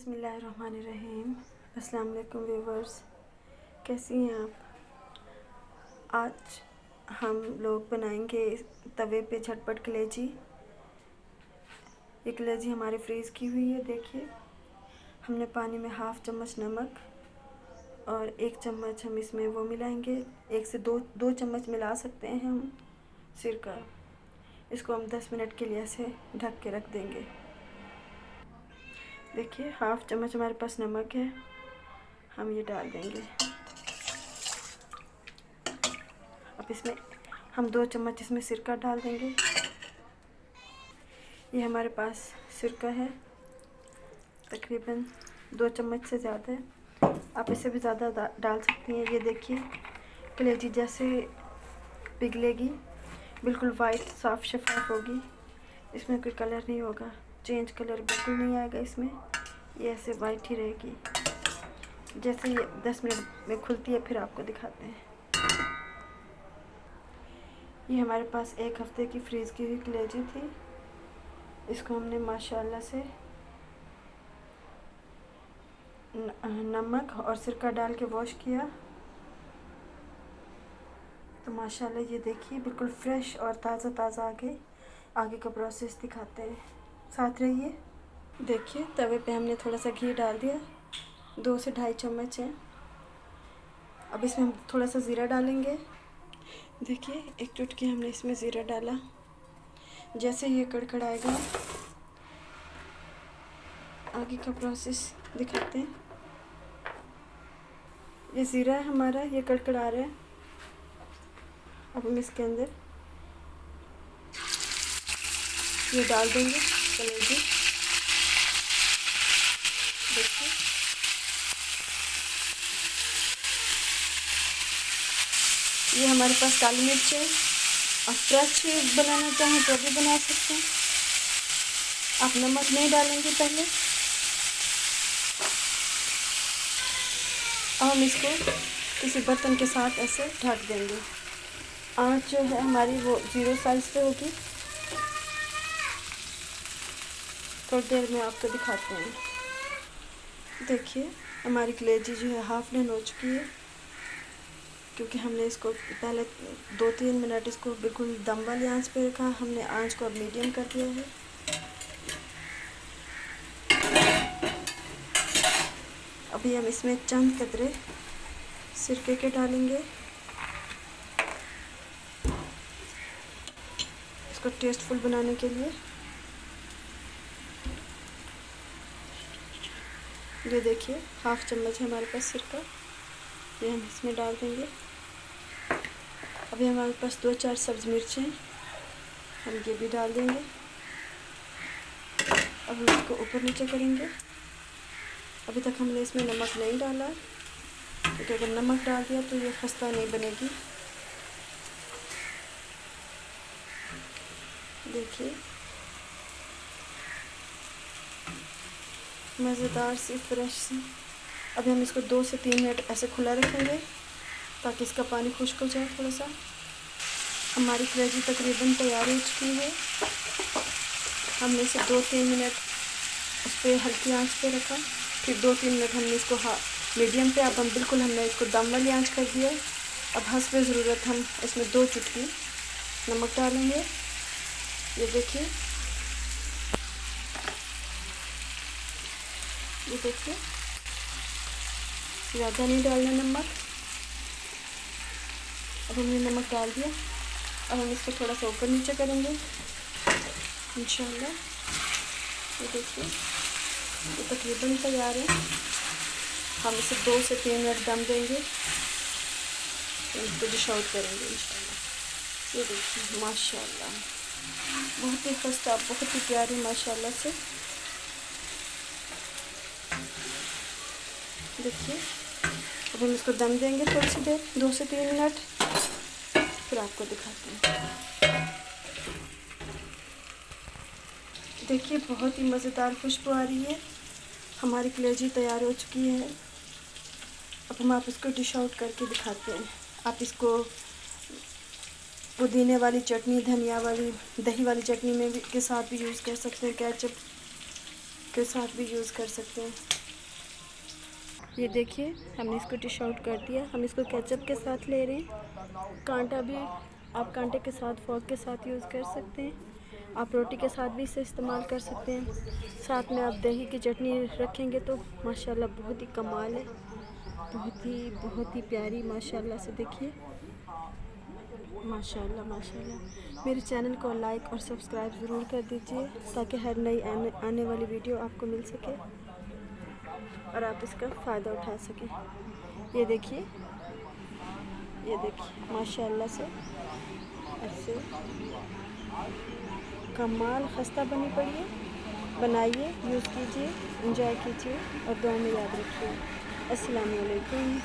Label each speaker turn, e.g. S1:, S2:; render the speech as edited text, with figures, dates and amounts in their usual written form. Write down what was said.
S1: बिस्मिल्लाहिर्रहमानिर्रहीम। अस्सलाम वालेकुम व्यूवर्स, कैसी हैं आप? आज हम लोग बनाएंगे तवे पे झटपट कलेजी। ये कलेजी हमारी फ्रीज़ की हुई है। देखिए, हमने पानी में हाफ़ चम्मच नमक और 1 चम्मच हम इसमें वो मिलाएंगे। 1 से दो चम्मच मिला सकते हैं हम सिरका। इसको हम 10 मिनट के लिए ऐसे ढक के रख देंगे। देखिए, हाफ़ चम्मच हमारे पास नमक है, हम ये डाल देंगे। अब इसमें हम 2 चम्मच इसमें सिरका डाल देंगे। ये हमारे पास सिरका है, तकरीबन 2 चम्मच से ज़्यादा है। आप इससे भी ज़्यादा डाल सकती हैं। ये देखिए, कलेजी जैसे पिघलेगी, बिल्कुल वाइट साफ़ शफाफ होगी। इसमें कोई कलर नहीं होगा, चेंज कलर बिल्कुल नहीं आएगा इसमें। ये ऐसे वाइट ही रहेगी। जैसे ये 10 मिनट में खुलती है, फिर आपको दिखाते हैं। ये हमारे पास 1 हफ़्ते की फ्रीज़ की हुई कलेजी थी। इसको हमने माशाल्लाह से नमक और सिरका डाल के वॉश किया, तो माशाल्लाह ये देखिए बिल्कुल फ्रेश और ताज़ा ताज़ा आगे का प्रोसेस दिखाते हैं। साथ रहिए। देखिए, तवे पे हमने थोड़ा सा घी डाल दिया, 2 से ढाई चम्मच है। अब इसमें हम थोड़ा सा ज़ीरा डालेंगे। देखिए, 1 चुटकी हमने इसमें ज़ीरा डाला। जैसे ये कड़कड़ाएगा, आगे का प्रोसेस दिखाते हैं। ये ज़ीरा है हमारा, ये कड़कड़ा रहा है। अब हम इसके अंदर ये डाल देंगे कलेजी। देखिए, ये हमारे पास काली मिर्च है। आप फ्रेश बनाना चाहें तो भी बना सकते हैं। आप नमक नहीं डालेंगे पहले। अब हम इसको किसी बर्तन के साथ ऐसे ढक देंगे। आँच जो है हमारी वो 0 साइज़ पे होगी। थोड़ी देर में आपको दिखाते हैं। देखिए, हमारी कलेजी जो है हाफ़ डन हो चुकी है, क्योंकि हमने इसको पहले 2-3 मिनट इसको बिल्कुल दम वाली आंच पे रखा। हमने आंच को अब मीडियम कर दिया है। अभी हम इसमें चंद कतरे सिरके के डालेंगे, इसको टेस्टफुल बनाने के लिए। ये देखिए, हाफ़ चम्मच है हमारे पास सिरका, ये हम इसमें डाल देंगे। अभी हमारे पास 2-4 सब्ज़ मिर्चें, हम ये भी डाल देंगे। अब हम इसको ऊपर नीचे करेंगे। अभी तक हमने इसमें नमक नहीं डाला, क्योंकि अगर नमक डाल दिया तो ये खस्ता नहीं बनेगी। देखिए, मज़ेदार सी फ्रेश सी। अभी हम इसको 2 से 3 मिनट ऐसे खुला रखेंगे, ताकि इसका पानी खुश्क हो जाए थोड़ा सा। हमारी कलेजी तकरीबन तैयार हो चुकी है। हमने इसे 2-3 मिनट उस पर हल्की आंच पे रखा, फिर 2-3 मिनट हमने इसको मीडियम पे। अब हम बिल्कुल हमने इसको दम वाली आंच कर दिया। अब हस्बे ज़रूरत हम इसमें 2 चुटकी नमक डालेंगे। ये देखिए, ये देखिए, ज़्यादा नहीं डालना नमक। अब हमने नमक डाल दिया। अब हम इसको थोड़ा सा ऊपर नीचे करेंगे इंशाल्लाह। ये देखिए, ये तकरीबन तैयार है। हम इसे 2 से 3 मिनट दम देंगे, तो इसको डिश आउट करेंगे इंशाल्लाह। ये देखिए, माशाल्लाह बहुत ही खस्ता, बहुत ही प्यारी माशाल्लाह से। देखिए, अब हम इसको दम देंगे थोड़ी सी देर, 2 से 3 मिनट, फिर आपको दिखाते हैं। देखिए, बहुत ही मज़ेदार खुशबू आ रही है। हमारी कलेजी तैयार हो चुकी है। अब हम आप इसको डिश आउट करके दिखाते हैं। आप इसको पुदीने वाली चटनी, धनिया वाली, दही वाली चटनी में भी के साथ भी यूज़ कर सकते हैं, केचप के साथ भी यूज़ कर सकते हैं। ये देखिए हमने इसको डिश आउट कर दिया। हम इसको केचप के साथ ले रहे हैं। कांटा भी आप कांटे के साथ, फोर्क के साथ यूज़ कर सकते हैं। आप रोटी के साथ भी इसे इस्तेमाल कर सकते हैं। साथ में आप दही की चटनी रखेंगे तो माशाल्लाह बहुत ही कमाल है, बहुत ही प्यारी माशाल्लाह से। देखिए माशाल्लाह माशाल्लाह। मेरे चैनल को लाइक और सब्सक्राइब ज़रूर कर दीजिए ताकि हर नई आने वाली वीडियो आपको मिल सके और आप इसका फ़ायदा उठा सकें। ये देखिए माशाल्लाह से ऐसे कमाल खस्ता बनी पड़ी है। बनाइए, यूज़ कीजिए, एंजॉय कीजिए और दुआ में याद रखिए। अस्सलाम वालेकुम।